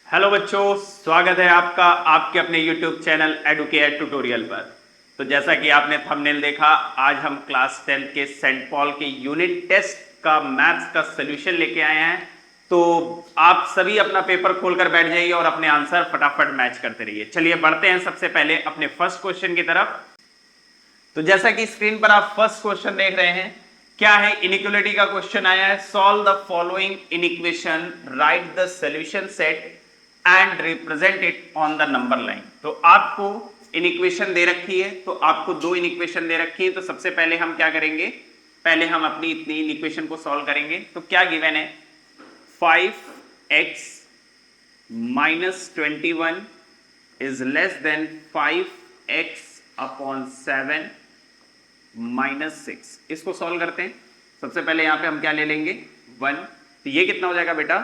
Hello बच्चों, स्वागत है आपका आपके अपने YouTube चैनल एडुकेट ट्यूटोरियल पर। तो जैसा कि आपने थंबनेल देखा, आज हम क्लास 10 के सेंट पॉल के यूनिट टेस्ट का मैथ्स का सॉल्यूशन लेके आए हैं। तो आप सभी अपना पेपर खोलकर बैठ जाइए और अपने आंसर फटाफट मैच करते रहिए। चलिए बढ़ते हैं सबसे पहले अपने फर्स्ट क्वेश्चन की तरफ। तो जैसा कि स्क्रीन पर आप फर्स्ट क्वेश्चन देख रहे हैं, क्या है, इनइक्वालिटी का क्वेश्चन आया है। Solve the following inequation, right the solution set and represent it on the number line. तो आपको इनइक्वेशन दे रखी है, तो आपको दो इनइक्वेशन दे रखी है। तो सबसे पहले हम क्या करेंगे, पहले हम अपनी इतनी इनइक्वेशन को सॉल्व करेंगे। तो क्या गिवन है, 5x minus 21 is less than 5x upon 7 minus 6। इसको सॉल्व करते हैं। सबसे पहले यहां पे हम क्या ले लेंगे, 1। तो ये कितना हो जाएगा बेटा,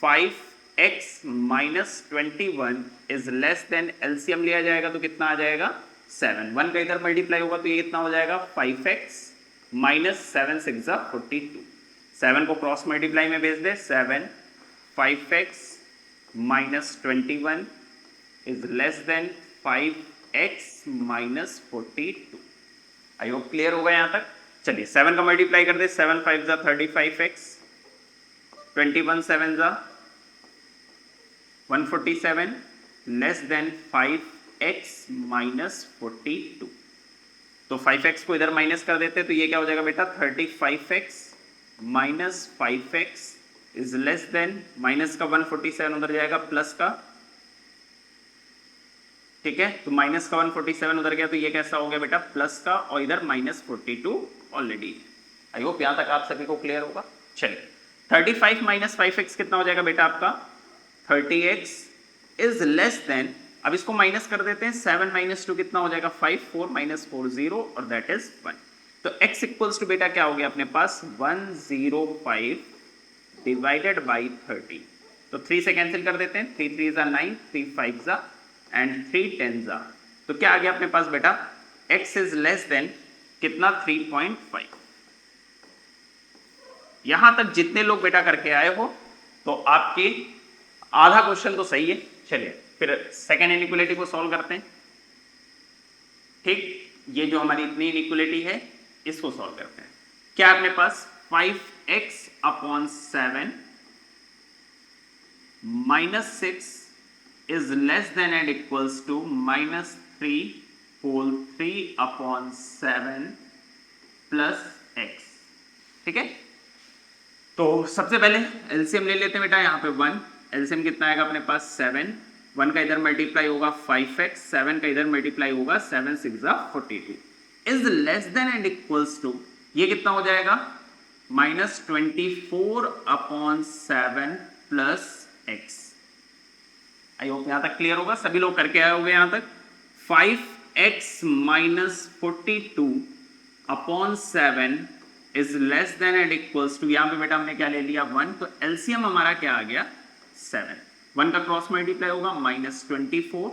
5x minus 21 is less then, LCM लिया जाएगा तो कितना आ जाएगा, 7। 1 का इधर मल्टीप्लाई होगा तो ये कितना हो जाएगा, 5x माइनस 7 6 42। 7 को क्रॉस मल्टीप्लाई में भेज दे, 7 5x minus 21 is less then 5x minus 42। I hope clear होगा यहां तक। चलिए 7 का मल्टीप्लाई कर दे, 7 5 जा 35x, 21 7 जा 147 लेस देन 5x माइनस 42। तो 5x को इधर माइनस कर देते तो ये क्या हो जाएगा बेटा, 35x minus 5x is less then, minus का 147 उधर जाएगा प्लस का, ठीक है। तो माइनस का 147 उधर गया तो ये कैसा हो गया बेटा, प्लस का, और इधर माइनस 42 ऑलरेडी। आई होप यहां तक आप सभी को क्लियर होगा। चलिए 35 माइनस 5x कितना हो जाएगा बेटा आपका, 30x इज लेस देन, अब इसको माइनस कर देते हैं, 7 माइनस 2 कितना हो जाएगा, 5, 4 माइनस 4 0, और दैट इज 1। तो x इक्वल्स टू बेटा क्या हो गया अपने पास, 105 डिवाइडेड बाई 30। तो 3 से कैंसिल कर देते हैं, 3 3 9, 3 5 जा एंड 3 10 जा। तो क्या आ गया अपने पास बेटा, x इज लेस देन कितना, 3.5। यहां तक जितने लोग बेटा करके आए हो तो आपके आधा क्वेश्चन तो सही है। चलिए फिर सेकेंड इनइक्वालिटी को सॉल्व करते हैं। ठीक, ये जो हमारी इतनी इनइक्वालिटी है इसको सॉल्व करते हैं। क्या अपने पास, 5x upon 7 minus 6 is less than and equals to minus 3 whole 3 upon 7 plus x। ठीक है, तो सबसे पहले एलसीएम ले लेते हैं बेटा। यहाँ पे 1, एलसीएम कितना आएगा अपने पास, 7। 1 का इधर मल्टीप्लाई होगा 5x, 7 का इधर मल्टीप्लाई होगा 7 6 42 is less than and equals to, ये कितना हो जाएगा, minus 24 upon 7 plus x। I hope यहां तक क्लियर होगा, सभी लोग करके आए होंगे यहां तक। 5x minus 42 upon 7 is less than and equals to, यहां पे बेटा हमने क्या ले लिया, 1। तो एलसीएम हमारा क्या आ गया, 7। 1 का क्रॉस मल्टीप्लाई होगा माइनस 24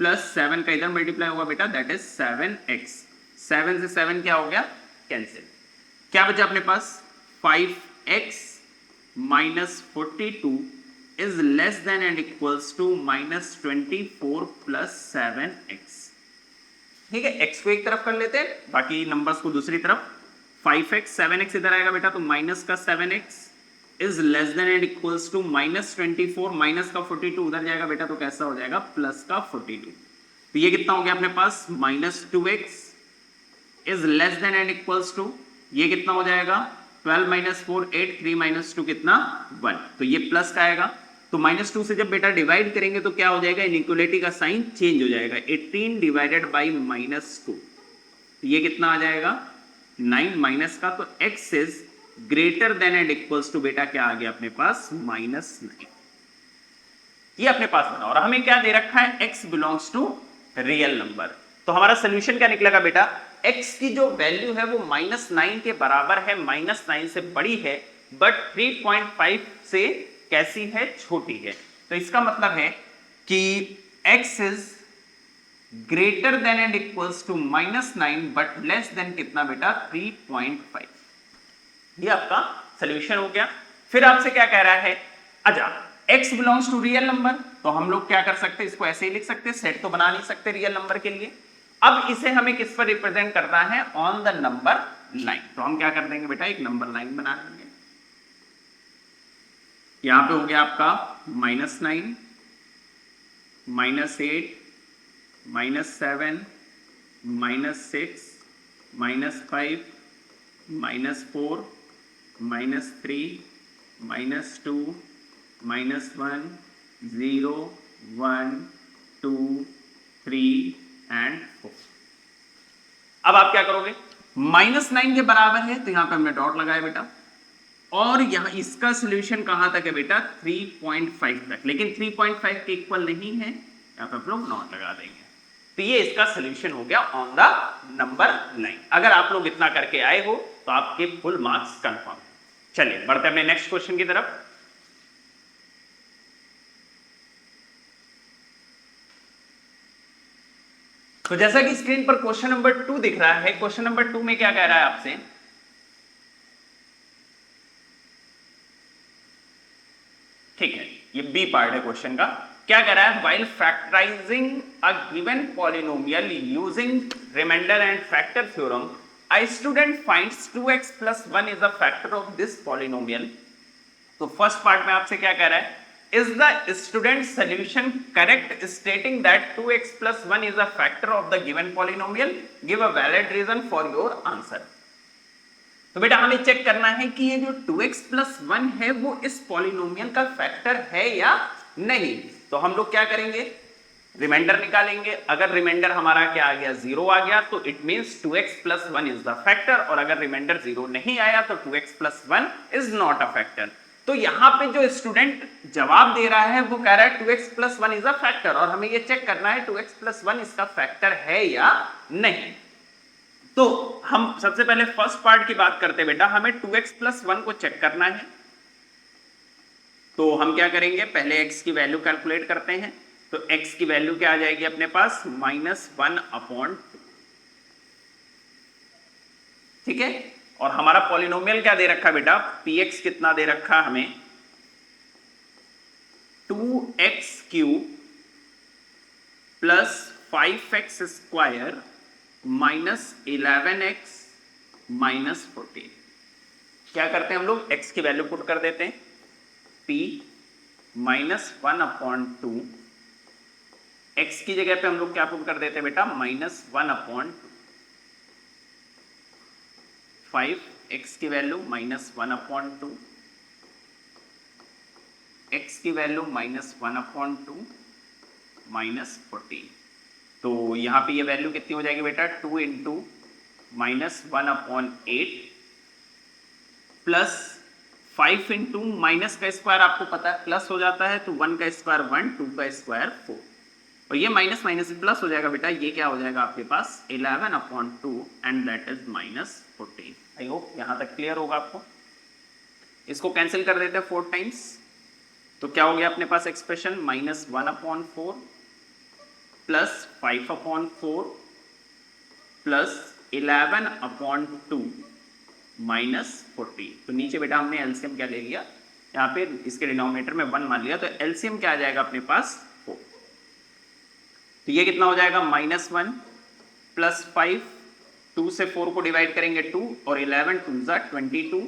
प्लस 7 का इधर मल्टीप्लाई होगा बेटा, दैट इज 7x। 7 से 7 क्या हो गया, कैंसिल। क्या बचा अपने पास, 5x minus 42 is less than and equals to minus 24 plus 7x। ठीक है, x को एक तरफ कर लेते हैं, बाकी नंबर्स को दूसरी तरफ। 5x 7x इधर आएगा बेटा, तो माइनस का 7x is less than and equals to minus 24, minus का 42 उधर जाएगा बेटा, तो कैसा हो जाएगा, प्लस का 42। तो ये कितना हो गया अपने पास, minus 2x is less than and equals to, ये कितना हो जाएगा, 12 माइनस 4 8, 3 माइनस 2 कितना, 1। तो ये प्लस का आएगा। तो माइनस 2 से जब बेटा डिवाइड करेंगे तो क्या हो जाएगा, इनइक्वालिटी का साइन चेंज हो जाएगा, 18 डिवाइडेड बाई माइनस 2। तो ये कितना आ जाएगा, 9 माइनस का, तो x is greater than and equals to बेटा क्या आ गया अपने पास, माइनस 9। ये अपने पास बना, और हमें क्या दे रखा है, x belongs to real number. तो हमारा सोल्यूशन क्या निकलेगा बेटा, x की जो वैल्यू है वो माइनस 9 के बराबर है, माइनस 9 से बड़ी है, बट 3.5 से कैसी है, छोटी है। तो इसका मतलब है कि x is greater than and equals to minus 9 but less than कितना बेटा, 3.5। ये आपका सोल्यूशन हो गया। फिर आपसे क्या कह रहा है, अच्छा x belongs to real number, तो हम लोग क्या कर सकते हैं, इसको ऐसे ही लिख सकते हैं, सेट तो बना नहीं सकते रियल नंबर के लिए। अब इसे हमें किस पर रिप्रेजेंट करना है, ऑन द नंबर लाइन, तो हम क्या कर देंगे बेटा, एक नंबर लाइन बना लेंगे। यहां पे हो गया आपका -9, -8, -7, -6, -5, -4, -3, -2, -1, 0, 1, 2, 3 एंड 4। अब आप क्या करोगे, -9 के बराबर है तो यहां पे हमने डॉट लगाया बेटा, और यहां इसका सोल्यूशन कहां तक है बेटा, 3.5 तक, लेकिन 3.5 के इक्वल नहीं है, यहां पे आप लोग नॉट लगा देंगे। तो ये इसका सोल्यूशन हो गया ऑन द नंबर लाइन। अगर आप लोग इतना करके आए हो तो आपके फुल मार्क्स कंफर्म। चलिए बढ़ते हैं अपने नेक्स्ट क्वेश्चन की तरफ। तो जैसा कि स्क्रीन पर क्वेश्चन नंबर 2 दिख रहा है, क्वेश्चन नंबर 2 में क्या कह रहा है आपसे, ठीक है, ये बी पार्ट है क्वेश्चन का। क्या कह रहा है, while factorising a given polynomial using remainder and factor theorem, a student finds 2x + 1 is a factor of this polynomial. तो फर्स्ट पार्ट में आपसे क्या कह रहा है, is the student solution correct stating that 2x + 1 is a factor of the given polynomial, give a valid reason for your answer. तो बेटा हमें चेक करना है कि ये जो 2x + 1 है वो इस पॉलिनोमियल का फैक्टर है या नहीं। तो हम लोग क्या करेंगे, रिमाइंडर निकालेंगे। अगर रिमाइंडर हमारा क्या आ गया, 0 आ गया, तो it means 2x + 1 is the factor, और अगर रिमाइंडर 0 नहीं आया तो 2x + 1 is not a factor. तो यहां पे जो स्टूडेंट जवाब दे रहा है वो कह रहा है 2x + 1 इज अ फैक्टर, और हमें ये चेक करना है 2x + 1 इसका फैक्टर है या नहीं। तो हम सबसे पहले फर्स्ट पार्ट की बात करते हैं बेटा, हमें 2x + 1 को चेक करना है। तो हम क्या करेंगे, पहले x की वैल्यू कैलकुलेट करते हैं। तो x की वैल्यू क्या आ जाएगी अपने पास, -1/2, ठीक है। और हमारा पॉलिनोमियल क्या दे रखा है बेटा, px कितना दे रखा है हमें, 2x³ + 5x² -11x -14। क्या करते हैं हम लोग, x की वैल्यू पुट कर देते हैं, p -1/2, x की जगह पे हम लोग क्या पुट कर देते हैं बेटा, -1/2, 5 x की वैल्यू -1/2, x की वैल्यू -1/2 -14। तो यहां पे ये वैल्यू कितनी हो जाएगी बेटा, 2 × -1/8 प्लस 5 × माइनस का स्क्वायर आपको पता है प्लस हो जाता है, तो 1 का स्क्वायर 1, 2 का स्क्वायर 4, और ये माइनस माइनस प्लस हो जाएगा बेटा, ये क्या हो जाएगा आपके पास 11/2 and that is -14। I hope यहां तक क्लियर होगा आपको। इसको कैंसिल कर देते हैं 4 टाइम्स, तो क्या हो गया अपने पास एक्सप्रेशन, -1/4 प्लस 5/4 प्लस 11/2 -40। तो नीचे बेटा हमने एलसीएम क्या ले लिया, यहाँ पे इसके डिनोमिनेटर में 1 मान लिया, तो एलसीएम क्या आ जाएगा अपने पास 4। तो ये कितना हो जाएगा, -1 प्लस 5, 2 से 4 को डिवाइड करेंगे 2, और 11 2 ज़ा 22,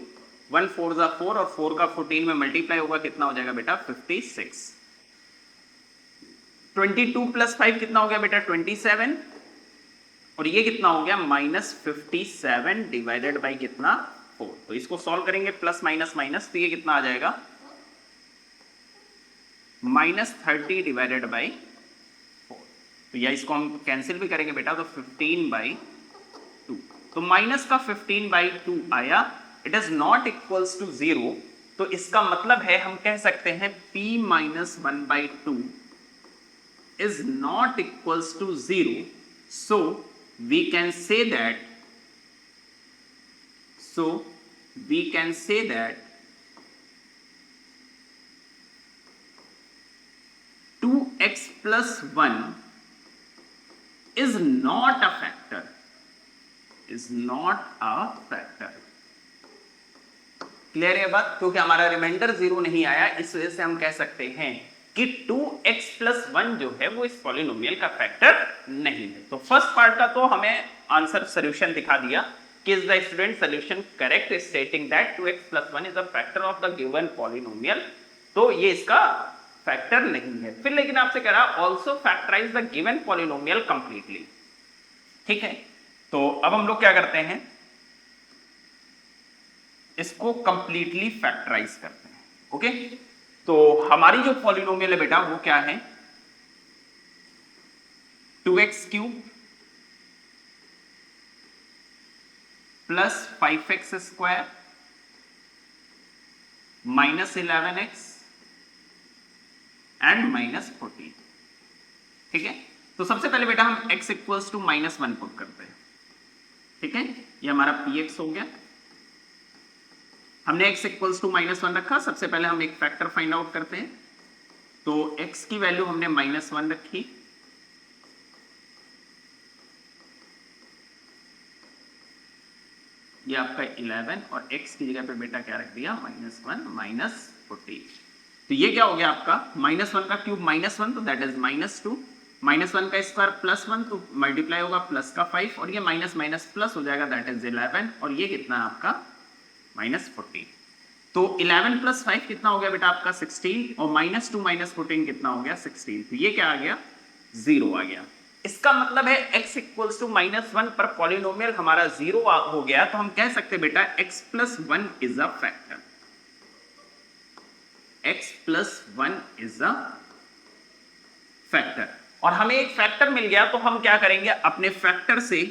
1 4 ज़ा 4, और 4 का 14 में मल्टीप्लाई होगा, कितना हो जाएगा बेटा 56। 22 + 5 कितना हो गया बेटा 27, और ये कितना हो गया -57 डिवाइडेड बाई कितना 4। तो इसको सॉल्व करेंगे प्लस माइनस माइनस, तो ये कितना आ जाएगा -30 डिवाइडेड बाई 4। तो या इसको हम कैंसिल भी करेंगे बेटा, तो 15/2। तो माइनस का 15/2 आया, it is not equals to 0। तो इसका मतलब है हम कह सकते हैं p - 1/2 is not equals to 0. So we can say that 2x + 1 is not a factor, is not a factor. Clear है बात? क्योंकि हमारा रिमाइंडर 0 नहीं आया, इस वजह से हम कह सकते हैं कि 2x+1 जो है वो इस पॉलिनोमियल का फैक्टर नहीं है। तो फर्स्ट पार्ट का तो हमें आंसर सोल्यूशन दिखा दिया कि is the student solution correct stating that 2x+1 is a factor of the given polynomial. तो ये इसका फैक्टर नहीं है। फिर लेकिन आपसे कह रहा also factorise the given polynomial completely. ठीक है, तो अब हम लोग क्या करते हैं, इसको कंप्लीटली फैक्टराइज करते हैं। ओके, तो हमारी जो पॉलिनोमियल है बेटा वो क्या है, 2x³ plus 5x² minus 11x and minus 14। ठीक है, तो सबसे पहले बेटा हम x इक्वल्स टू -1 पुट करते हैं। ठीक है, ये हमारा px हो गया। हमने x इक्वल्स टू -1 रखा। सबसे पहले हम एक फैक्टर फाइंड आउट करते हैं। तो x की वैल्यू हमने -1 रखी, ये आपका 11 और x की जगह पे बेटा क्या रख दिया, -1 -14। तो ये क्या हो गया आपका, -1 का क्यूब -1 तो दैट इज -2, -1 का स्क्वायर +1 तो मल्टीप्लाई होगा प्लस का 5 और ये माइनस माइनस प्लस हो जाएगा दैट इज 11 और ये कितना है आपका -14। तो 11 + 5 कितना हो गया बेटा आपका 16 और -2 -14 कितना हो गया 16। तो ये क्या आ गया 0 आ गया। इसका मतलब है x इक्वल्स टू -1 पर पॉलिनोमियल हमारा 0 हो गया। तो हम कह सकते बेटा x+1 is a factor, x+1 is a factor. और हमें एक फैक्टर मिल गया तो हम क्या करेंगे, अपने फैक्टर से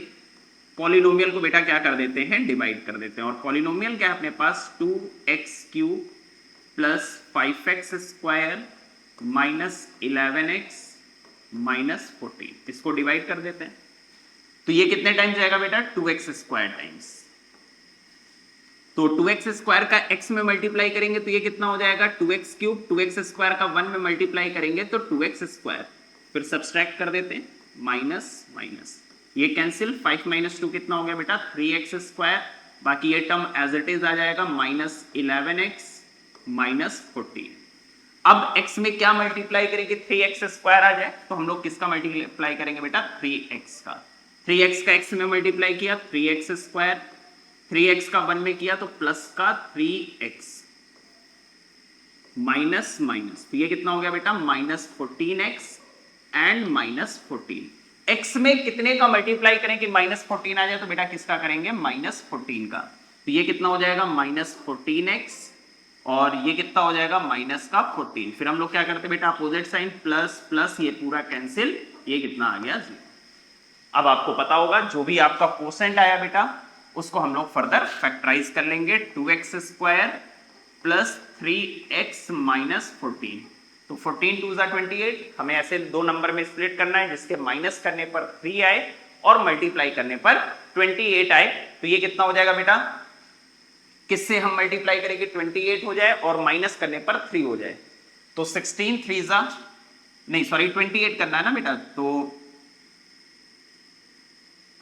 पॉलिनोमियल को बेटा क्या कर देते हैं, डिवाइड कर देते हैं। और पॉलिनोमियल क्या है अपने पास, 2x³ plus 5x² minus 11x minus 14, इसको डिवाइड कर देते हैं। तो ये कितने टाइम्स जाएगा बेटा, 2x² टाइम्स। तो 2x² का x में मल्टीप्लाई करेंगे तो ये कितना हो जाएगा 2x³, 2x² का 1 में मल्टीप्लाई करेंगे तो 2x², फिर सब्सट्रैक्ट कर देते हैं, माइनस माइनस ये कैंसिल, 5 - 2 कितना हो गया बेटा 3x², बाकी ये टर्म एज इट इज आ जाएगा -11x माइनस 14। अब x में क्या मल्टीप्लाई करेंगे, 3x² आ जाए तो हम लोग किसका मल्टीप्लाई करेंगे बेटा 3x का। 3x का x में मल्टीप्लाई किया 3x², 3x का 1 में किया तो प्लस का 3x माइनस माइनस, तो ये कितना हो गया बेटा -14x एंड -14। x में कितने का मल्टीप्लाई करें कि -14 आ जाए, तो बेटा किसका करेंगे -14 का। तो ये कितना हो जाएगा -14x और ये कितना हो जाएगा माइनस का 14। फिर हम लोग क्या करते बेटा अपोजिट साइन, प्लस प्लस ये पूरा कैंसिल, ये कितना आ गया 0। अब आपको पता होगा जो भी आपका कोसेंट आया बेटा उसको हम लोग फर्दर फैक्टराइज कर लेंगे, 2x² प्लस 3x माइनस 14। तो 14 2 = 28, हमें ऐसे दो नंबर में स्प्लिट करना है जिसके माइनस करने पर 3 आए और मल्टीप्लाई करने पर 28 आए। तो ये कितना हो जाएगा बेटा, किससे हम मल्टीप्लाई करेंगे 28 हो जाए और माइनस करने पर 3 हो जाए, तो 16 3 नहीं सॉरी 28 करना है ना बेटा, तो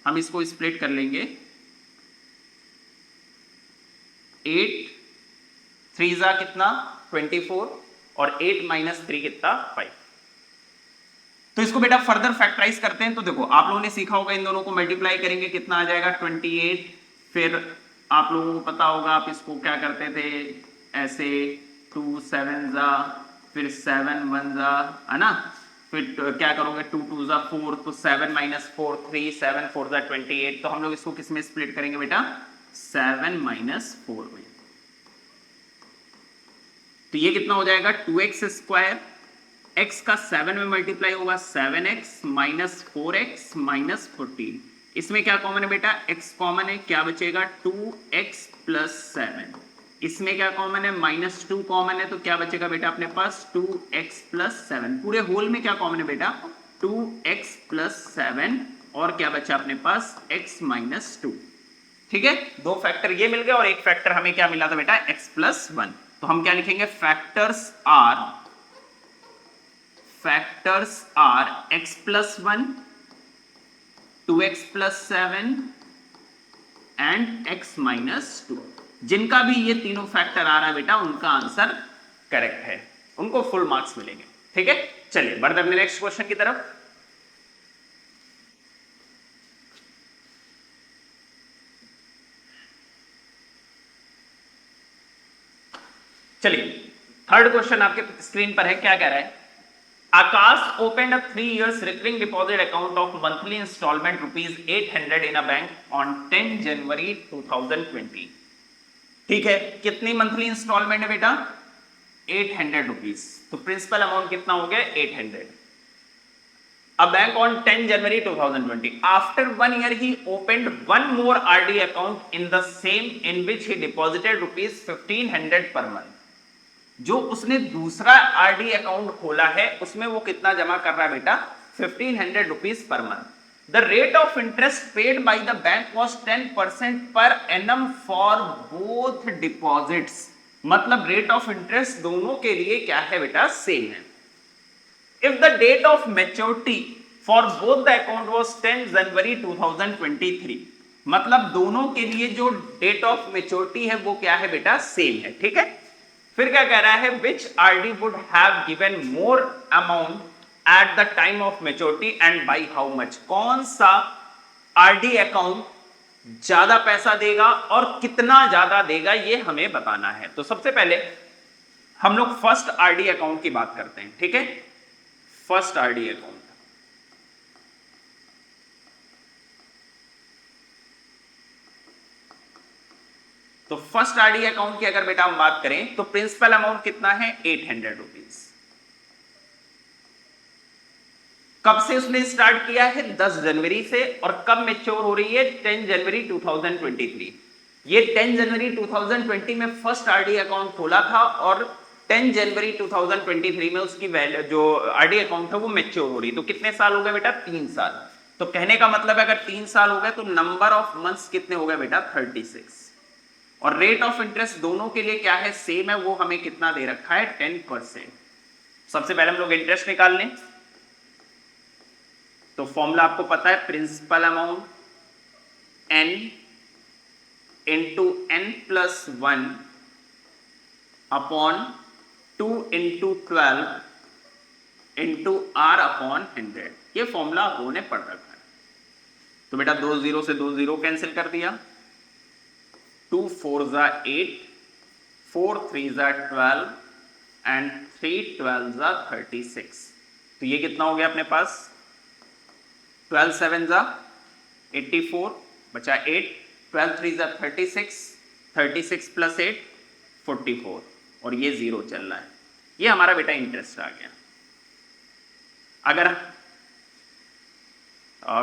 हम इसको स्प्लिट कर लेंगे, 8 3 कितना 24 और 8 - 3 कितना 5। तो इसको बेटा फर्दर फैक्टराइज करते हैं। तो देखो आप लोगों ने सीखा होगा इन दोनों को मल्टीप्लाई करेंगे कितना आ जाएगा 28, फिर आप लोगों को पता होगा आप इसको क्या करते थे ऐसे 2 7 फिर 7 1 है ना, फिर क्या करोगे 2 2 4, तो 7 - 4 3, 7 4 28। तो हम लोग इसको किस में स्प्लिट करेंगे बेटा 7 - 4 में। तो ये कितना हो जाएगा 2x², x का 7 में मल्टीप्लाई होगा 7x माइनस 4x माइनस 14। इसमें क्या कॉमन है बेटा x कॉमन है, क्या बचेगा 2x प्लस 7। इसमें क्या कॉमन है -2 कॉमन है, तो क्या बचेगा बेटा अपने पास 2x प्लस 7। पूरे होल में क्या कॉमन है बेटा 2x प्लस 7 और क्या बचा अपने पास x माइनस 2। ठीक है, दो फैक्टर ये मिल गए और एक फैक्टर हमें क्या मिला था बेटा x+1। तो हम क्या लिखेंगे factors are x+1, 2x+7 and x - 2। जिनका भी ये तीनों फैक्टर आ रहा है बेटा उनका आंसर करेक्ट है, उनको फुल मार्क्स मिलेंगे। ठीक है, चलिए बढ़ते अपने नेक्स्ट क्वेश्चन की तरफ। चलिए थर्ड क्वेश्चन आपके स्क्रीन पर है, क्या कह रहा है? आकाश opened a 3 years recurring deposit account of monthly installment rupees 800 in a bank on 10 January 2020। ठीक है, कितनी मंथली इंस्टॉलमेंट है बेटा? 800 रुपीज। तो प्रिंसिपल अमाउंट कितना हो गया? 800। A bank on 10 January 2020. After 1 year, he opened one more RD account in the same in which he deposited rupees 1500 per month. जो उसने दूसरा RD अकाउंट खोला है उसमें वो कितना जमा कर रहा है बेटा? 1500 rupees per month. The rate of interest paid by the bank was 10% per annum for both deposits. मतलब रेट ऑफ इंटरेस्ट दोनों के लिए क्या है बेटा? सेम है। If the date of maturity for both the account was 10 January 2023, मतलब दोनों के लिए जो डेट ऑफ मेच्योरिटी है वो क्या है बेटा? सेम है। ठीक है, फिर क्या कह रहा है? Which RD would have given more amount at the time of maturity and by how much? कौन सा RD अकाउंट ज्यादा पैसा देगा और कितना ज्यादा देगा ये हमें बताना है। तो सबसे पहले हम लोग फर्स्ट RD अकाउंट की बात करते हैं। ठीक है, फर्स्ट RD अकाउंट। तो फर्स्ट RD अकाउंट की अगर बेटा हम बात करें तो प्रिंसिपल अमाउंट कितना है? 800 रुपीज। कब से उसने स्टार्ट किया है? 10 जनवरी से। और कब मैच्योर हो रही है? 10 जनवरी 2023। ये 10 जनवरी 2020 में फर्स्ट RD अकाउंट खोला था और 10 जनवरी 2023 में उसकी वैल्यू जो RD अकाउंट है वो मैच्योर हो रही। तो कितने साल हो गए बेटा? 3 साल। तो कहने का मतलब है अगर 3 साल हो गए तो नंबर ऑफ मंथ्स कितने हो गए बेटा? 36। और रेट ऑफ इंटरेस्ट दोनों के लिए क्या है? सेम है। वो हमें कितना दे रखा है? 10%। सबसे पहले हम लोग इंटरेस्ट निकाल लें। तो फॉर्मूला आपको पता है, principal amount n into n+1 upon 2 into 12 into r upon 100। ये फॉर्मूला आप लोगों ने पढ़ रखा है। तो बेटा 2 0 से 2 0 कैंसिल कर दिया। 2 4 जा 8, 4 3 जा 12 एंड 3 12 जा 36। तो ये कितना हो गया अपने पास? 12 7 जा 84 बचा 8, 12 3 जा 36, 36 प्लस 8 44 और ये 0 चल रहा है। ये हमारा बेटा इंटरेस्ट आ गया। अगर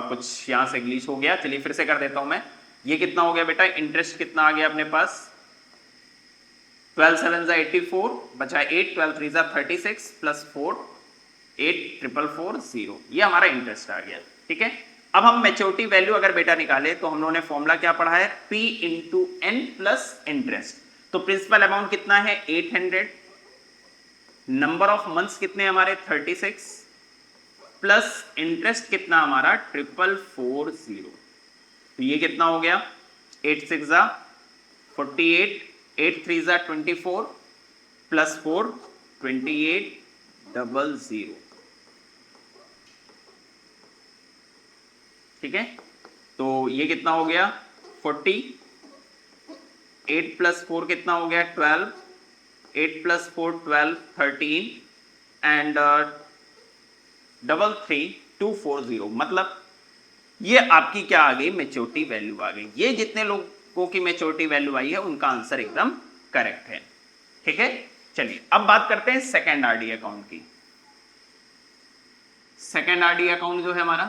कुछ यहां से ग्लिच हो गया, चलिए फिर से कर देता हूं मैं। ये कितना हो गया बेटा? इंटरेस्ट कितना आ गया अपने पास? 12 7 जा 84 बचा 8, 12 3 जा 36 प्लस 4 8 4 4 0। ये हमारा इंटरेस्ट आ गया। ठीक है, अब हम मैच्योरिटी वैल्यू अगर बेटा निकाले तो हम लोगों ने फॉर्मूला क्या पढ़ा है? P into n plus interest. तो प्रिंसिपल अमाउंट कितना है? 800। नंबर ऑफ मंथ्स कितने हमारे? 36 प्लस इंटरेस्ट कितना हमारा? 4440। तो ये कितना हो गया? 8 6 जा 48, 8 3 जा 24 प्लस 4 2800। ठीक है, तो ये कितना हो गया? 40, 8 प्लस 4 कितना हो गया? 12, 8 प्लस 4 12 13 एंड 33240। मतलब ये आपकी क्या आ गई? मैच्योरिटी वैल्यू आ गई। ये जितने लोगों की मैच्योरिटी वैल्यू आई है उनका आंसर एकदम करेक्ट है। ठीक है, चलिए अब बात करते हैं सेकेंड RD अकाउंट की। सेकेंड RD अकाउंट जो है हमारा,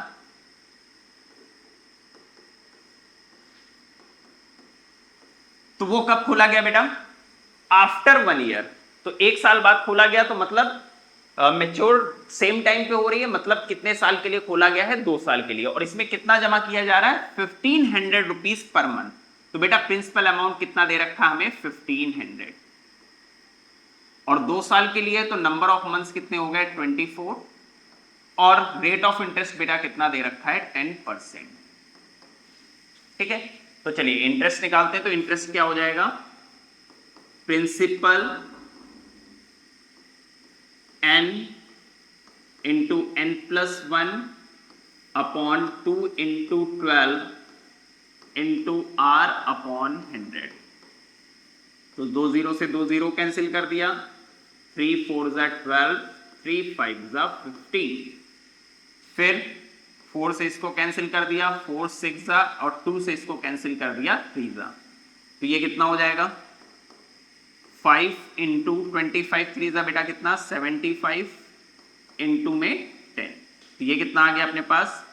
तो वो कब खोला गया बेटा? After 1 year. तो 1 साल बाद खोला गया, तो मतलब मैच्योर सेम टाइम पे हो रही है। मतलब कितने साल के लिए खोला गया है? 2 साल के लिए। और इसमें कितना जमा किया जा रहा है? 1500 रुपीज पर मंथ। तो बेटा प्रिंसिपल अमाउंट कितना दे रखा हमें? 1500। और 2 साल के लिए तो नंबर ऑफ मंथ्स कितने हो गए? 24। और रेट ऑफ इंटरेस्ट बेटा कितना दे रखा है? 10%। ठीक है, तो चलिए इंटरेस्ट निकालते हैं। तो इंटरेस्ट क्या हो जाएगा? Principal n into n plus 1 upon 2 into 12 into r upon 100। तो 2 0 से 2 0 कैंसिल कर दिया, 3 4 जा 12, 3 5 जा 15, फिर 4 से इसको कैंसिल कर दिया, 4 6 जा, और 2 से इसको कैंसिल कर दिया 3 जा। तो ये कितना हो जाएगा 5 इंटू 25, 3 जा बेटा कितना 75 इंटू में 10। तो ये कितना आ गया अपने पास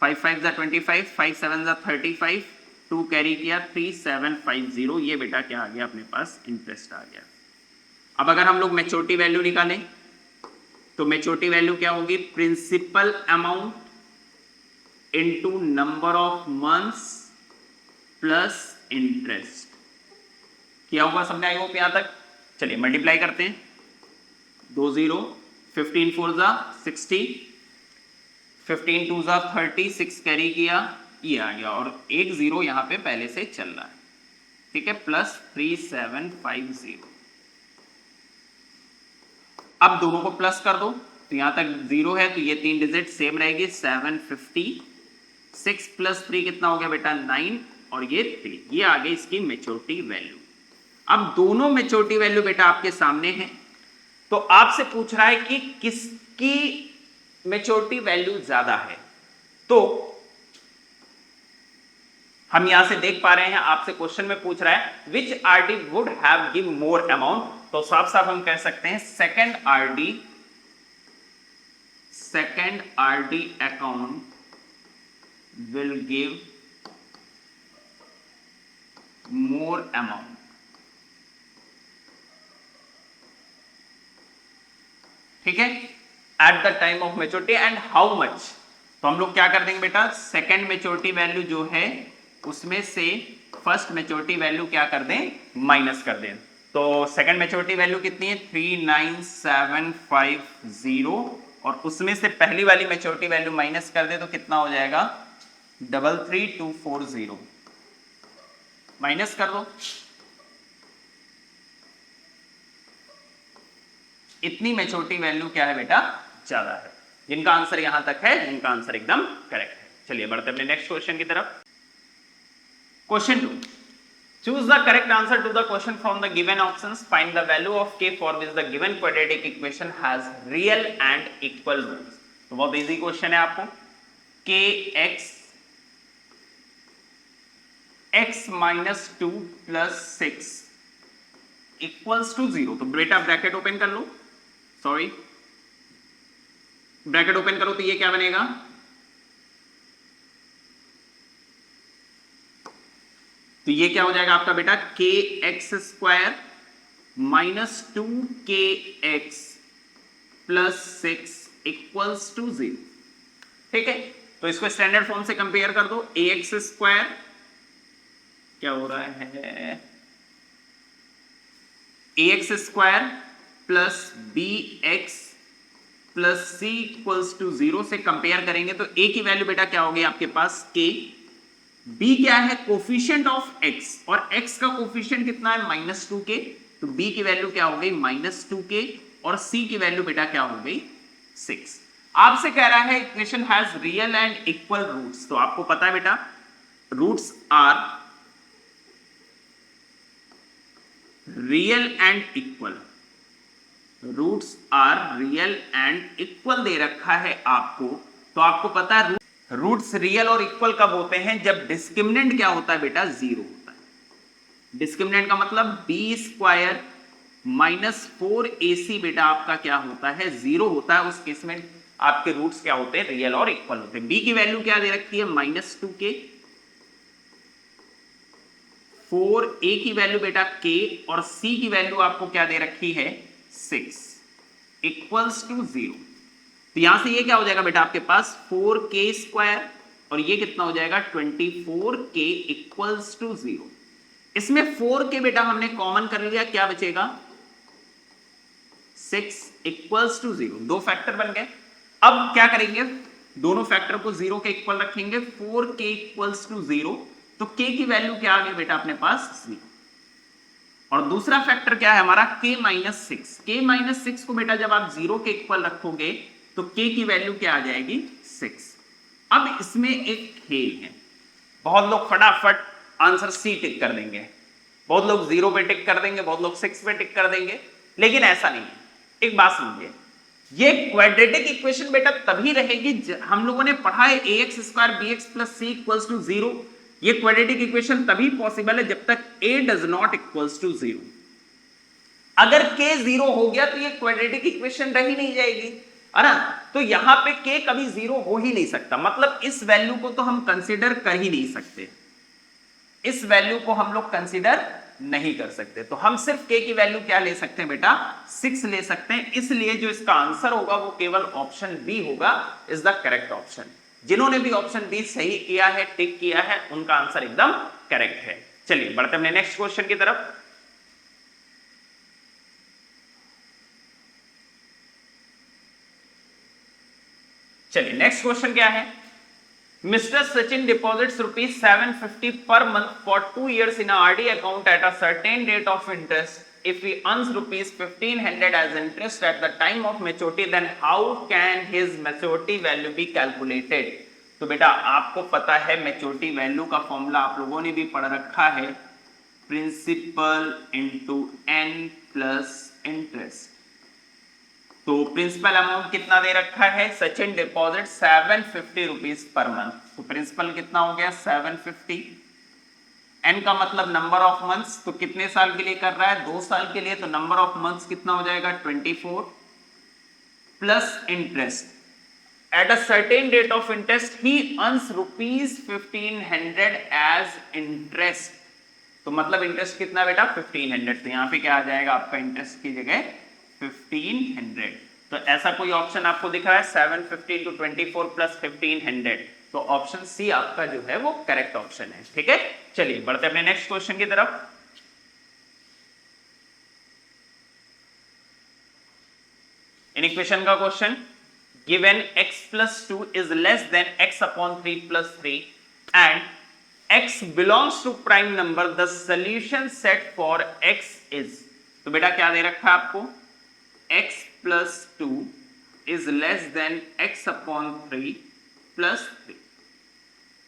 5 5 जा 25, 5 7 जा 35, 2 कैरी किया 3750। ये बेटा क्या आ गया अपने पास इंटरेस्ट आ गया। अब अगर हम लोग मैच्योरिटी वैल्यू निकालें तो मैच्योरिटी वैल्यू क्या होगी, principal amount into number of months plus interest. क्या होगा समझ आई होप यहां तक। चलिए मल्टीप्लाई करते हैं, 2 0, 15 4 जा 60, 15 2 जा 30, 6 कैरी किया, ये आ गया, और 1 0 यहां पे पहले से चल रहा है, ठीक है, प्लस 3750। अब दोनों को प्लस कर दो, तो यहां तक 0 है तो ये 3 डिजिट सेम रहेगी, 750, 6 प्लस 3 कितना हो गया बेटा 9, और ये 3, ये आ गई इसकी मैच्योरिटी वैल्यू। अब दोनों मैच्योरिटी वैल्यू बेटा आपके सामने है, तो आपसे पूछ रहा है कि किसकी मैच्योरिटी वैल्यू ज्यादा है। तो हम यहां से देख पा रहे हैं आपसे क्वेश्चन में पूछ रहा है which RD would have give more amount. तो साफ साफ हम कह सकते हैं second RD account will give more amount. ठीक है, at the time of maturity and how much. तो हम लोग क्या कर देंगे बेटा, सेकंड मैच्योरिटी वैल्यू जो है उसमें से फर्स्ट मैच्योरिटी वैल्यू क्या कर दें, माइनस कर दें। तो सेकंड मैच्योरिटी वैल्यू कितनी है 39750, और उसमें से पहली वाली मैच्योरिटी वैल्यू माइनस कर दे तो कितना हो जाएगा 33240। माइनस कर दो, इतनी मैच्योरिटी वैल्यू क्या है बेटा ज्यादा है। जिनका आंसर यहां तक है जिनका आंसर एकदम करेक्ट है। चलिए बढ़ते हैं अपने नेक्स्ट क्वेश्चन की तरफ। Question 2, choose the correct answer to the question from the given options, find the value of k for which the given quadratic equation has real and equal roots. तो बहुत easy question है आपको, kx x minus 2 plus 6 equals to 0। तो बेटा bracket open कर लो, sorry bracket open करो, तो ये क्या बनेगा, तो ये क्या हो जाएगा आपका बेटा k x square minus 2kx plus 6 equals to 0। ठीक है, तो इसको स्टैंडर्ड फॉर्म से कंपेयर कर दो, ए एक्स स्क्वायर क्या हो रहा है a x square plus b x plus c equals to 0 से कंपेयर करेंगे तो ए की वैल्यू बेटा क्या होगी आपके पास k, b क्या है कोफिशिएंट ऑफ x, और x का कोफिशिएंट कितना है -2k, तो b की वैल्यू क्या हो गई -2k, और c की वैल्यू बेटा क्या हो गई 6। आपसे कह रहा है equation has real and equal roots. तो आपको पता है बेटा roots are real and equal, roots are real and equal दे रखा है आपको। तो आपको पता है रूट्स रियल और इक्वल कब होते हैं, जब डिस्क्रिमिनेंट क्या होता है बेटा 0 होता है। डिस्क्रिमिनेंट का मतलब b स्क्वायर माइनस 4ac बेटा आपका क्या होता है 0 होता है। उस केस में आपके रूट्स क्या होते हैं रियल और इक्वल होते हैं। b की वैल्यू क्या दे रखी है -2k, 4a की वैल्यू बेटा k, और c की वैल्यू आपको क्या दे रखी है 6 इक्वल्स टू 0। तो यहां से ये क्या हो जाएगा बेटा आपके पास 4k स्क्वायर, और ये कितना हो जाएगा 24k इक्वल्स टू 0। इसमें 4k बेटा हमने कॉमन कर लिया, क्या बचेगा 6 इक्वल्स टू 0। दो फैक्टर बन गए। अब क्या करेंगे, दोनों फैक्टर को 0 के इक्वल रखेंगे, 4k इक्वल्स टू 0, तो k की वैल्यू क्या आ गई बेटा अपने पास 0। और दूसरा फैक्टर क्या है हमारा k minus six. k minus six को बेटा जब आप 0 के इक्वल रखोगे तो k की वैल्यू क्या आ जाएगी 6। अब इसमें एक खेल है, बहुत लोग फटाफट आंसर सी टिक कर देंगे, बहुत लोग 0 पे टिक कर देंगे, बहुत लोग 6 पे टिक कर देंगे, लेकिन ऐसा नहीं है। एक बात समझिए, ये क्वाड्रेटिक इक्वेशन बेटा तभी रहेगी, हम लोगों ने पढ़ा है ax square bx plus c equals to 0। ये क्वाड्रेटिक इक्वेशन तभी पॉसिबल है जब तक a does not equals to 0। अगर k 0 हो गया तो ये क्वाड्रेटिक इक्वेशन रह ही नहीं जाएगी, है ना। तो यहां पे k कभी 0 हो ही नहीं सकता, मतलब इस वैल्यू को तो हम कंसीडर कर ही नहीं सकते, इस वैल्यू को हम लोग कंसीडर नहीं कर सकते। तो हम सिर्फ k की वैल्यू क्या ले सकते हैं बेटा 6 ले सकते हैं, इसलिए जो इसका आंसर होगा वो केवल ऑप्शन बी होगा, इज द करेक्ट ऑप्शन। जिन्होंने भी ऑप्शन बी सही किया है, टिक किया है, उनका आंसर एकदम करेक्ट है। चलिए बढ़ते हैं नेक्स्ट क्वेश्चन की तरफ। चलिए नेक्स्ट क्वेश्चन क्या है, Mr. Sachin deposits rupees 750 per month for 2 years in a RD account at a certain rate of interest. If he earns rupees 1500 as interest at the time of maturity, then how can his maturity value be calculated? तो बेटा आपको पता है maturity value का formula आप लोगों ने भी पढ़ रखा है, principal into n plus interest. तो प्रिंसिपल अमाउंट कितना दे रखा है, Sachin deposit 750 rupees per month, तो प्रिंसिपल कितना हो गया 750। एन का मतलब नंबर ऑफ मंथ्स, तो कितने साल के लिए कर रहा है 2 साल के लिए, तो नंबर ऑफ मंथ्स कितना हो जाएगा 24 plus interest at a certain rate of interest he earns rupees 1500 as interest. तो मतलब इंटरेस्ट कितना बेटा 1500, तो यहां पे क्या आ जाएगा आपका इंटरेस्ट की जगह 1500। तो ऐसा कोई ऑप्शन आपको दिख रहा है 750 × 24 प्लस 1500, तो ऑप्शन सी आपका जो है वो करेक्ट ऑप्शन है। ठीक है, चलिए बढ़ते अपने नेक्स्ट क्वेश्चन की तरफ। इन इक्वेशन का question, given x plus 2 is less than x upon 3 plus 3 and x belongs to prime number, the solution set for x is। तो बेटा क्या दे रखा है आपको, x plus 2 is less than x upon 3 plus 3।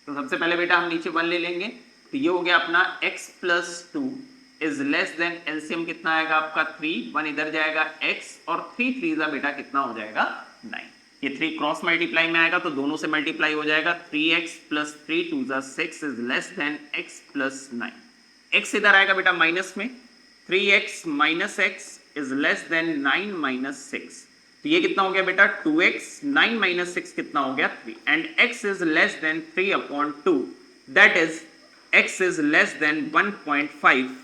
तो सबसे पहले बेटा हम नीचे 1 ले लेंगे, तो ये हो गया अपना x plus 2 is less than, LCM कितना आएगा आपका 3, 1 इधर जाएगा x और 3 3 जा बेटा कितना हो जाएगा 9। ये 3 क्रॉस मल्टीप्लाई में आएगा तो दोनों से मल्टीप्लाई हो जाएगा, 3x plus 3 2 जा 6 is less than x plus 9। x इधर आएगा बेटा माइनस में, 3x minus x is less than 9 minus 6, तो ये कितना हो गया बेटा 2x, 9 minus 6 कितना हो गया 3, and x is less than 3 upon 2, that is x is less than 1.5।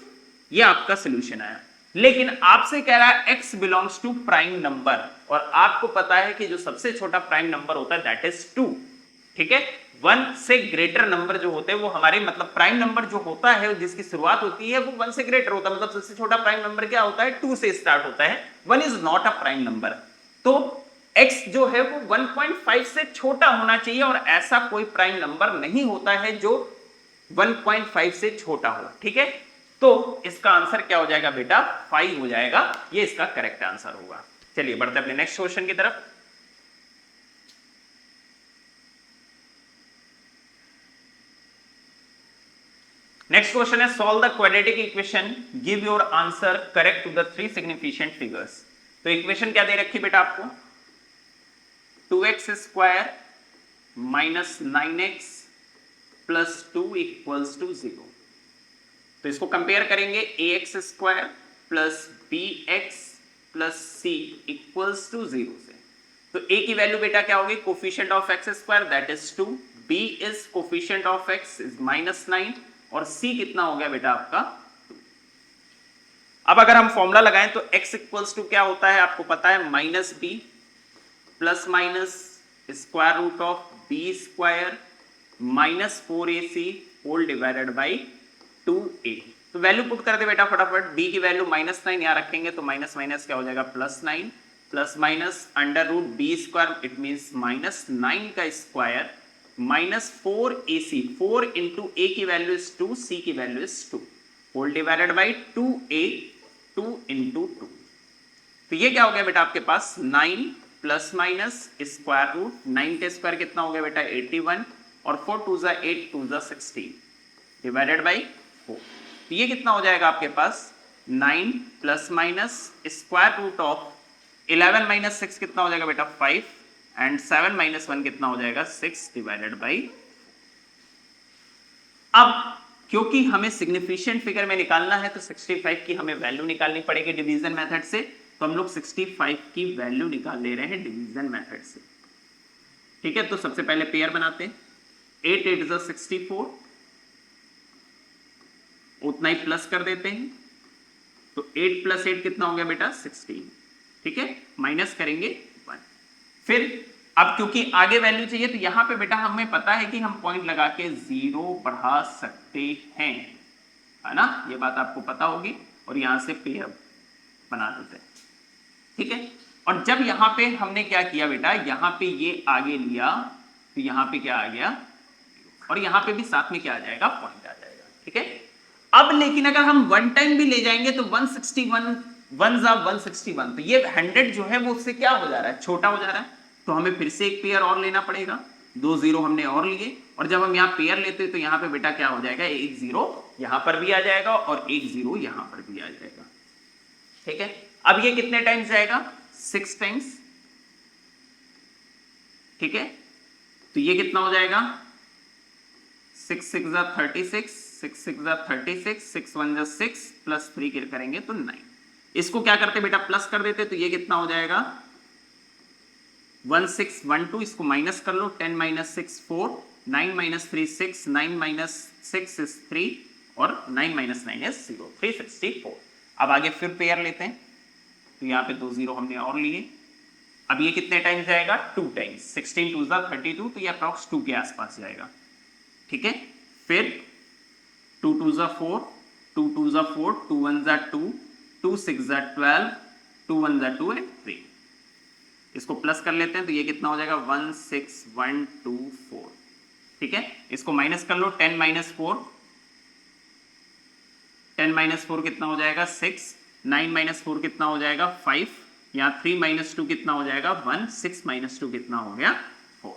ये आपका सोल्यूशन आया। लेकिन आपसे कह रहा है x belongs to prime number, और आपको पता है कि जो सबसे छोटा प्राइम नंबर होता है दैट इज 2। ठीक है, 1 से ग्रेटर नंबर जो होते हैं वो हमारे, मतलब प्राइम नंबर जो होता है जिसकी शुरुआत होती है वो 1 से ग्रेटर होता है, मतलब सबसे छोटा प्राइम नंबर क्या होता है 2 से स्टार्ट होता है, 1 is not a prime number. तो x जो है वो 1.5 से छोटा होना चाहिए, और ऐसा कोई प्राइम नंबर नहीं होता है जो 1.5 से छोटा हो। ठीक है, तो इसका आंसर क्या हो जाएगा बेटा 5 हो जाएगा, ये इसका करेक्ट आंसर होगा। चलिए बढ़ते हैं अपने नेक्स्ट क्वेश्चन की तरफ। नेक्स्ट क्वेश्चन है, solve the quadratic equation, give your answer correct to the 3 significant figures. तो इक्वेशन क्या दे रखी बेटा आपको, 2x square minus 9x plus 2 equals to 0। तो इसको कंपेयर करेंगे, ax square plus bx plus c equals to 0 से। तो a की वैल्यू बेटा क्या होगी, coefficient of x square that is 2, b is coefficient of x is -9, और c कितना हो गया बेटा आपका 2। अब अगर हम फॉर्मूला लगाएं तो x इक्वल्स टू क्या होता है आपको पता है, minus b plus minus square root of b square minus 4ac whole divided by 2a। तो वैल्यू पुट कर दे बेटा फटाफट, b की वैल्यू -9 यहां रखेंगे तो माइनस माइनस क्या हो जाएगा +9, plus minus under root B square, it means -9 का square minus 4ac, 4 into a की वैल्यू इज 2, c की value is 2। Whole divided by 2a 2 into 2। तो ये क्या हो गया बेटा आपके पास 9 प्लस माइनस स्क्वायर रूट 9 का स्क्वायर कितना हो गया बेटा 81 और 4 टू जा 8 टू जा 16 डिवाइडेड बाई 4। तो ये कितना हो जाएगा आपके पास 9 plus minus square root of 11 minus 6 कितना हो जाएगा बेटा 5 एंड 7 माइनस 1 कितना हो जाएगा 6 डिवाइडेड बाई। अब क्योंकि हमें सिग्निफिकेंट फिगर में निकालना है तो 65 की हमें वैल्यू निकालनी पड़ेगी डिवीजन मेथड से, तो हम लोग 65 की वैल्यू निकाल ले रहे हैं डिवीजन मेथड से। ठीक है, तो सबसे पहले पेयर बनाते हैं 8 8 जा 64, उतना ही प्लस कर देते हैं, तो 8 प्लस 8 कितना हो गया बेटा 16। ठीक है, माइनस करेंगे 1। फिर अब क्योंकि आगे वैल्यू चाहिए तो यहां पे बेटा हमें पता है कि हम पॉइंट लगा के 0 बढ़ा सकते हैं, है ना, ये बात आपको पता होगी, और यहां से पेयर बना देते हैं। ठीक है, और जब यहां पे हमने क्या किया बेटा, यहां पे ये आगे लिया तो यहां पे क्या आ गया, और यहां पे भी साथ में क्या आ जाएगा पॉइंट आ जाएगा। ठीक है, अब लेकिन अगर हम वन टाइम भी ले जाएंगे तो 161 1 जा 161, तो ये 100 जो है वो उससे क्या हो जा रहा है, छोटा हो जा रहा है, तो हमें फिर से एक पेयर और लेना पड़ेगा। 2 0 हमने और लिए, और जब हम यहाँ पेयर लेते हैं तो यहाँ पे बेटा क्या हो जाएगा, एक 0 यहां पर भी आ जाएगा और एक 0 यहां पर भी आ जाएगा। ठीक है, अब ये कितने टाइम्स जाएगा 6 टाइम्स। ठीक है, तो ये कितना हो जाएगा 6 6 जा 36 6 6 जा 36 6 1 जा 6 प्लस 3 करेंगे तो 9। इसको क्या करते बेटा प्लस कर देते, तो ये कितना हो जाएगा 1612, इसको माइनस कर लो, 10 माइनस 6 4 9 माइनस 3 6 9 माइनस 6 इज 3 और 9 माइनस 9 इज 0 364। अब आगे फिर पेयर लेते हैं, तो यहाँ पे 2 0 हमने और लिए। अब ये कितने टाइम्स जाएगा 2 टाइम्स, 16 2 जा 32, तो ये अप्रॉक्स 2 के आसपास जाएगा। ठीक है, फिर 2 2 जा 4 2 2 जा 4 2 1 जा 2 2 6 जा 12 2 1 जा 2 एंड 3। इसको प्लस कर लेते हैं, तो ये कितना हो जाएगा 16124। ठीक है, इसको माइनस कर लो, 10 माइनस 4 10 माइनस 4 कितना हो जाएगा 6 9 माइनस 4 कितना हो जाएगा 5, यहाँ 3 माइनस 2 कितना हो जाएगा 1 6 माइनस 2 कितना हो गया 4।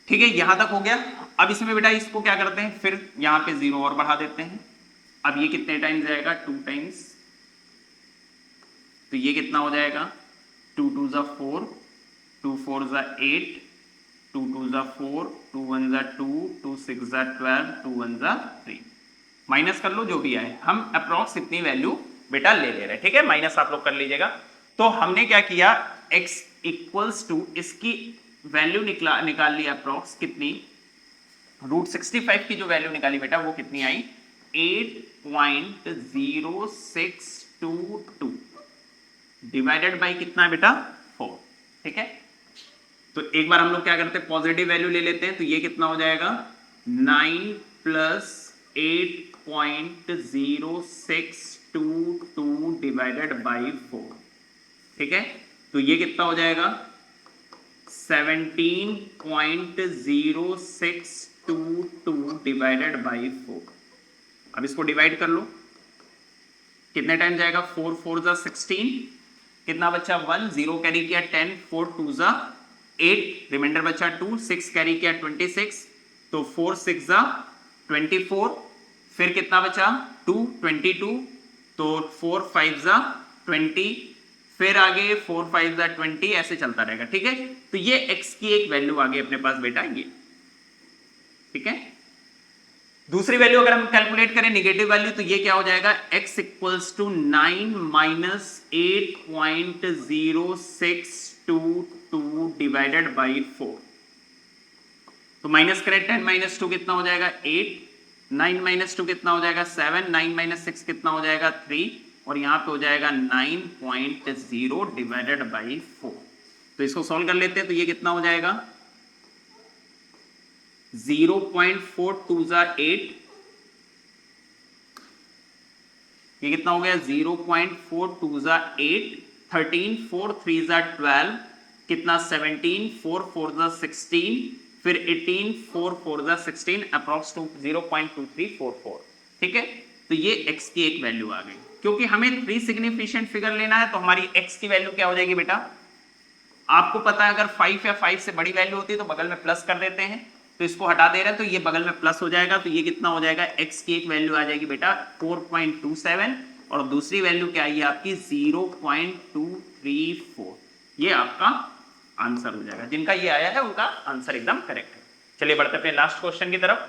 ठीक है, यहां तक हो गया। अब इसमें बेटा इसको क्या करते हैं, फिर यहां पे 0 और बढ़ा देते हैं। अब ये कितने टाइम्स जाएगा 2 टाइम्स, तो ये कितना हो जाएगा 2 2 जा 4 2 4 जा 8 2 2 जा 4 2 1 जा 2 2 6 जा 12 2 1 जा 3। माइनस कर लो जो भी आए, हम अप्रॉक्स इतनी वैल्यू बेटा ले रहे हैं। ठीक है, माइनस आप लोग कर लीजिएगा। तो हमने क्या किया x इक्वल्स टू इसकी वैल्यू निकाल ली अप्रॉक्स कितनी, √65 की जो वैल्यू निकाली बेटा वो कितनी आई 8.0622 डिवाइडेड बाई कितना है बेटा 4। ठीक है, तो एक बार हम लोग क्या करते हैं पॉजिटिव वैल्यू ले लेते हैं, तो ये कितना हो जाएगा 9 प्लस 8.0622 डिवाइडेड बाई 4। ठीक है, तो ये कितना हो जाएगा 17.0622 डिवाइडेड बाई 4। अब इसको डिवाइड कर लो, कितने टाइम जाएगा 4 4 जा 16, कितना बच्चा 1 0 कैरी किया 10 4 2 जा 8 रिमाइंडर बचा 2 6 कैरी किया 26, तो 4 6 जा 24, फिर कितना बचा 2 22, तो 4 5 जा 20, फिर आगे 4 5 जा 20, ऐसे चलता रहेगा। ठीक है, तो ये x की एक वैल्यू आ गई अपने पास बेटा ये। ठीक है, दूसरी वैल्यू अगर हम कैलकुलेट करें नेगेटिव वैल्यू, तो ये क्या हो जाएगा x equals to 9 minus 8.0622 divided by 4। तो माइनस करें 10 माइनस 2 कितना हो जाएगा 8, 9 माइनस 2 कितना हो जाएगा 7, 9 माइनस 6 कितना हो जाएगा 3, और यहां पे हो जाएगा 9.0 डिवाइडेड बाई 4। तो इसको सॉल्व कर लेते हैं, तो ये कितना हो जाएगा 0.42 जा 8, ये कितना हो गया 0.42 जा 8, 13 4 3 जा 12, कितना 17 4 4 जा 16, फिर 18, 4 4 जा 16, अप्रॉक्स 0.2344। ठीक है, तो ये x की एक वैल्यू आ गई। क्योंकि हमें 3 सिग्निफिकेंट फिगर लेना है तो हमारी x की वैल्यू क्या हो जाएगी बेटा, आपको पता है अगर 5 या 5 से बड़ी वैल्यू होती है तो बगल में प्लस कर देते हैं, तो इसको हटा दे रहे हैं तो ये बगल में प्लस हो जाएगा, तो ये कितना हो जाएगा, x की एक वैल्यू आ जाएगी बेटा 4.27 और दूसरी वैल्यू क्या आई है आपकी 0.234। ये आपका आंसर हो जाएगा। जिनका ये आया है उनका आंसर एकदम करेक्ट है। चलिए बढ़ते अपने लास्ट क्वेश्चन की तरफ।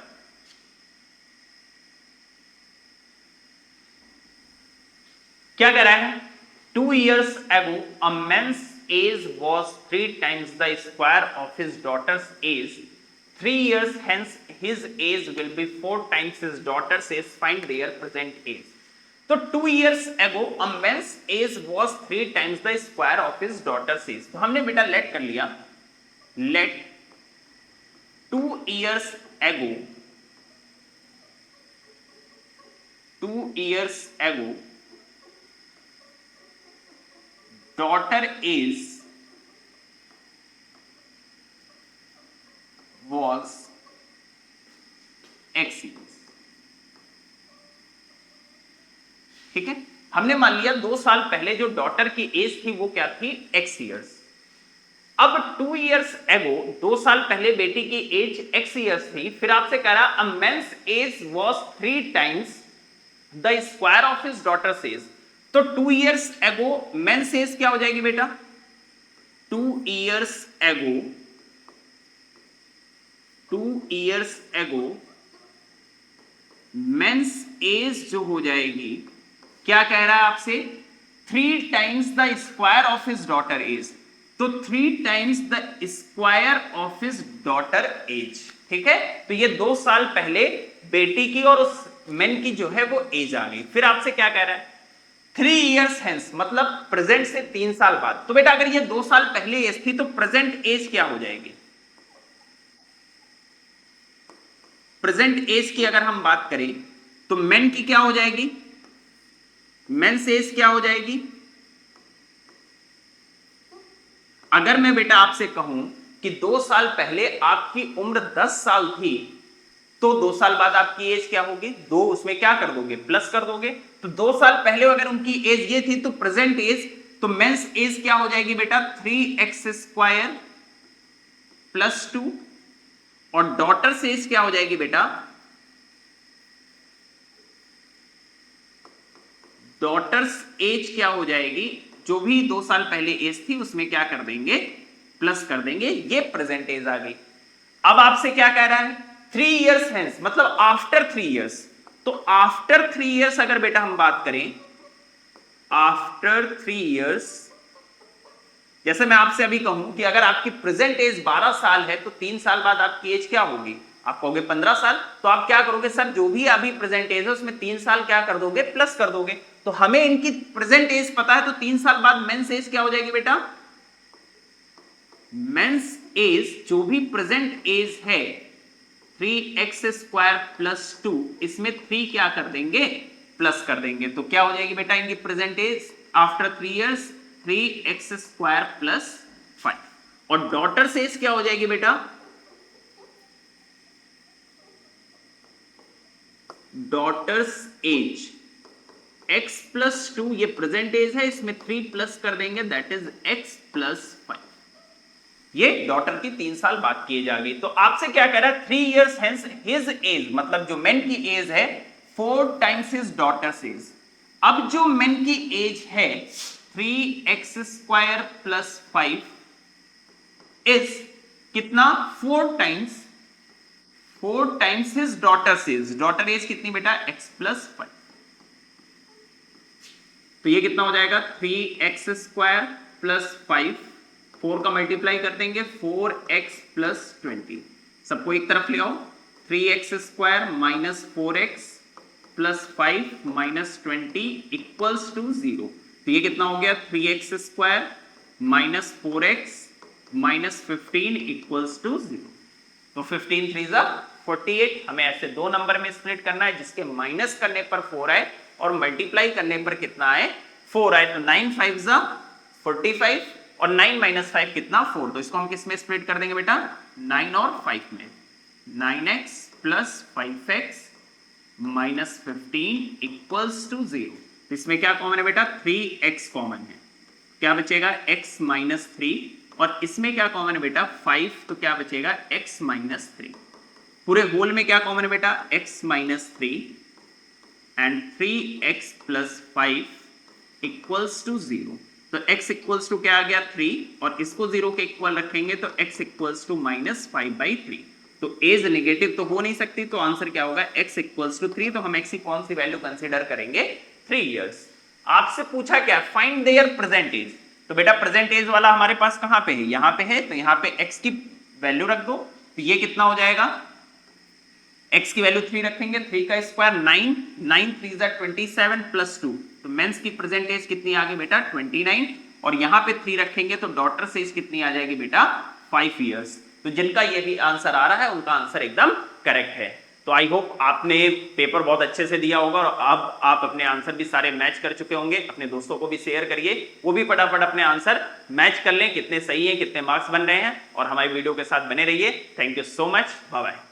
क्या कह रहा है, 2 years ago a man's age was 3 times the square of his daughter's age. 3 years hence his age will be 4 times his daughter's age. Find their present age. तो 2 years ago a man's age was 3 times the square of his daughter's age. तो हमने बेटा late कर लिया, late 2 years ago, 2 years ago daughter age was x years। ठीक है, हमने मान लिया 2 साल पहले जो डॉटर की एज थी वो क्या थी, x years। अब 2 years ago 2 साल पहले बेटी की एज x years थी, फिर आपसे कह रहा a man's age was 3 times the square of his daughter's age। तो 2 years ago मेंस एज क्या हो जाएगी बेटा, 2 years ago, 2 years ago men's age जो हो जाएगी, क्या कह रहा है आपसे, 3 times the square of his daughter age। तो 3 times the square of his daughter age। ठीक है, तो ये 2 साल पहले बेटी की और उस मेन की जो है वो एज आ गई। फिर आपसे क्या कह रहा है, 3 years hence, मतलब प्रेजेंट से 3 साल बाद। तो बेटा अगर ये 2 साल पहले एज थी तो प्रेजेंट एज क्या हो जाएगी, प्रेजेंट एज की अगर हम बात करें तो मेन की क्या हो जाएगी, मेंस एज क्या हो जाएगी। अगर मैं बेटा आपसे कहूं कि 2 साल पहले आपकी उम्र 10 साल थी तो 2 साल बाद आपकी एज क्या होगी, 2 उसमें क्या कर दोगे, प्लस कर दोगे। तो 2 साल पहले अगर उनकी एज ये थी तो प्रेजेंट एज, तो मेंस एज क्या हो जाएगी बेटा 3x² + 2 और डॉटर्स एज क्या हो जाएगी बेटा, डॉटर्स एज क्या हो जाएगी, जो भी 2 साल पहले एज थी उसमें क्या कर देंगे, प्लस कर देंगे, ये प्रेजेंट एज आ गई। अब आपसे क्या कह रहा है, 3 years hence, मतलब आफ्टर 3 years। तो आफ्टर 3 years अगर बेटा हम बात करें, आफ्टर 3 years, जैसे मैं आपसे अभी कहूं कि अगर आपकी प्रेजेंट एज 12 साल है तो 3 साल बाद आपकी एज क्या होगी, आप कहोगे 15 साल। तो आप क्या करोगे, सर जो भी अभी प्रेजेंट एज है उसमें 3 साल क्या कर दोगे, प्लस कर दोगे। तो हमें इनकी प्रेजेंट एज पता है तो 3 साल बाद मेंस एज क्या हो जाएगी बेटा, मेंस एज जो भी प्रेजेंट एज है 3x² + 2, इसमें 3 क्या कर देंगे, प्लस कर देंगे। तो क्या हो जाएगी बेटा इनकी present as after 3 years 3x² + 5 और डॉटर्स एज क्या हो जाएगी बेटा, डॉटर्स एज x + 2, ये प्रेजेंट एज है, इसमें 3 प्लस कर देंगे, दैट इज x + 5। ये डॉटर की 3 साल बाद की एज आ गई। तो आपसे क्या कह रहा है, 3 years hence his age, मतलब जो मेन की एज है 4 times his daughter's age। अब जो मेन की एज है 3x² + 5 इज कितना, 4 times his daughter's age। Daughter age कितनी बेटा, x + 5। तो ये कितना हो जाएगा, 3x² + 5, 4 का मल्टीप्लाई कर देंगे 4x + 20, सबको एक तरफ ले आओ, 3x² - 4x + 5 - 20 = 0। तो ये कितना हो गया, 3x² - 4x - 15 = 0। तो 15 3 = 48। हमें ऐसे 2 नंबर में स्प्लिट करना है जिसके माइनस करने पर 4 आए और मल्टीप्लाई करने पर कितना आए, 4 आए। तो 9 5 = 45 और 9 - 5 कितना, 4। तो इसको हम किस में स्प्लिट कर देंगे बेटा, 9 और 5 में 9x plus 5x minus 15 equals to 0। तो इसमें क्या कॉमन है बेटा, 3x कॉमन है, क्या बचेगा x माइनस 3, और इसमें क्या कॉमन है बेटा 5, तो क्या बचेगा x माइनस 3। पूरे होल में क्या कॉमन है बेटा, x minus 3 and 3x plus 5 equals to 0। तो x इक्वल्स टू क्या आ गया 3, और इसको 0 के इक्वल रखेंगे तो x इक्वल्स टू माइनस 5/3। तो एज नेगेटिव तो हो नहीं सकती, तो आंसर क्या होगा x इक्वल्स टू 3। तो हम x की कौन सी वैल्यू कंसीडर करेंगे, 3 इयर्स। आपसे पूछा क्या, फाइंड देयर प्रेजेंट एज। तो बेटा प्रेजेंट एज वाला हमारे पास कहां पे है, यहां पे है, तो यहां पे x की वैल्यू रख दो। तो ये कितना हो जाएगा, x की वैल्यू 3 रखेंगे, 3 का स्क्वायर 9, 9 3 जा 27 प्लस 2। तो मेंस की प्रेजेंट एज कितनी आ गई बेटा 29, और यहां पे 3 रखेंगे तो डॉटर एज कितनी आ जाएगी बेटा 5 इयर्स। तो जिनका ये भी आंसर आ रहा है उनका आंसर एकदम करेक्ट है। तो आई होप आपने पेपर बहुत अच्छे से दिया होगा, और अब आप अपने आंसर भी सारे मैच कर चुके होंगे। अपने दोस्तों को भी शेयर करिए, वो भी फटाफट अपने आंसर मैच कर लें, कितने सही हैं, कितने मार्क्स बन रहे हैं, और हमारी वीडियो के साथ बने रहिए। Thank you so much, bye bye.